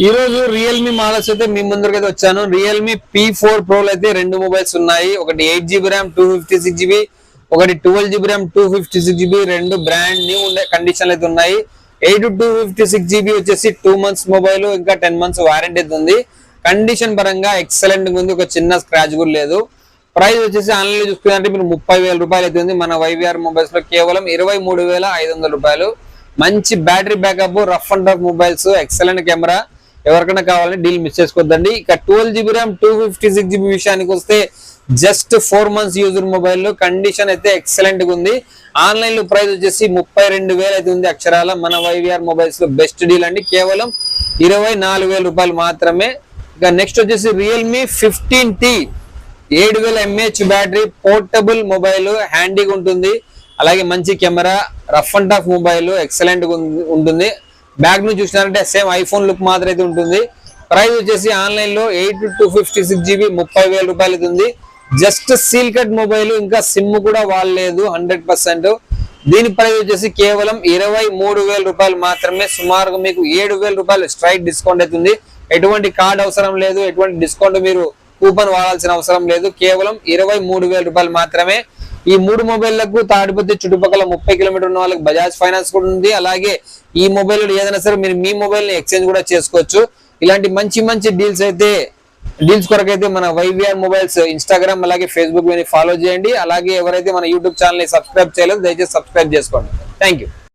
ఈ రోజు Realme models అయితే మీ ముందరికి వచ్చాను. రియల్మీ P4 Pro అయితే రెండు మొబైల్స్ ఉన్నాయి. ఒకటి 8GB ర్యామ్ 256GB, ఒకటి 12GB ర్యామ్ 256GB. రెండు బ్రాండ్ న్యూ ఉండే కండిషన్లు అయితే ఉన్నాయి. 8 256GB వచ్చేసి 2 months మొబైల్, ఇంకా 10 months వారంటీ అయితే ఉంది. కండిషన్ పరంగా ఎక్సలెంట్ ఉంది, ఒక చిన్న స్క్రాచ్ కూడా లేదు. ప్రైస్ వచ్చేసి ఆన్లైన్ లో చూసుకుంటే మీరు 30,000 రూపాయలు అయితే ఉంది. మన వైవిఆర్ మొబైల్స్ లో కేవలం 23,500 రూపాయలు. మంచి battery backup, rough and tough mobiles, excellent camera. ఎవరికైనా కావాలంటే డీల్ మిస్ చేసుకోవద్దండి. ఇక 12GB ర్యామ్ 256GB విషయానికి వస్తే జస్ట్ 4 months యూజర్ మొబైల్ లో కండిషన్ అయితే ఎక్సలెంట్ గా ఉంది. ఆన్లైన్ లో ప్రైస్ వచ్చేసి 32,000 అయితే ఉంది. అక్షరాల మన వైవిఆర్ మొబైల్స్ లో బెస్ట్ డీల్ అండి, కేవలం 24,000 రూపాయలు మాత్రమే. ఇక నెక్స్ట్ వచ్చేసి Realme 15T 7000 mAh battery, portable mobile, హ్యాండీగా ఉంటుంది. అలాగే మంచి camera, rough and tough mobile, excellent గా ఉంటుంది. బ్యాగ్ ను చూసినారంటే సేమ్ ఐఫోన్ లుక్ మాత్రం అయితే ఉంటుంది. ప్రైస్ వచ్చేసి ఆన్లైన్ లో 8 256GB 30,000 రూపాయలు ఉంది. జస్ట్ సీల్ కట్ మొబైల్, ఇంకా సిమ్ కూడా వాడలేదు 100%. దీని ప్రైస్ వచ్చేసి కేవలం 23,000 రూపాయలు మాత్రమే. సుమారుగా మీకు 7,000 రూపాయలు స్ట్రైట్ డిస్కౌంట్ అవుతుంది. ఎటువంటి కార్డ్ అవసరం లేదు, ఎటువంటి డిస్కౌంట్ మీరు కూపన్ వాడాల్సిన అవసరం లేదు. కేవలం 23,000 రూపాయలు మాత్రమే. ఈ మూడు మొబైళ్లకు తాడిపత్రి చుట్టుపక్కల 30 కిలోమీటర్ ఉన్న వాళ్ళకి బజాజ్ ఫైనాన్స్ కూడా ఉంది. అలాగే ఈ మొబైల్ ఏదైనా సరే మీరు మీ మొబైల్ ని ఎక్స్చేంజ్ కూడా చేసుకోవచ్చు. ఇలాంటి మంచి మంచి డీల్స్ కొరకైతే మన వైవిఆర్ మొబైల్స్ ఇన్స్టాగ్రామ్ అలాగే ఫేస్బుక్ ఫాలో చేయండి. అలాగే ఎవరైతే మన యూట్యూబ్ ఛానల్ ని సబ్స్క్రైబ్ చేయలేదు దయచేసి సబ్స్క్రైబ్ చేసుకోండి. Thank you.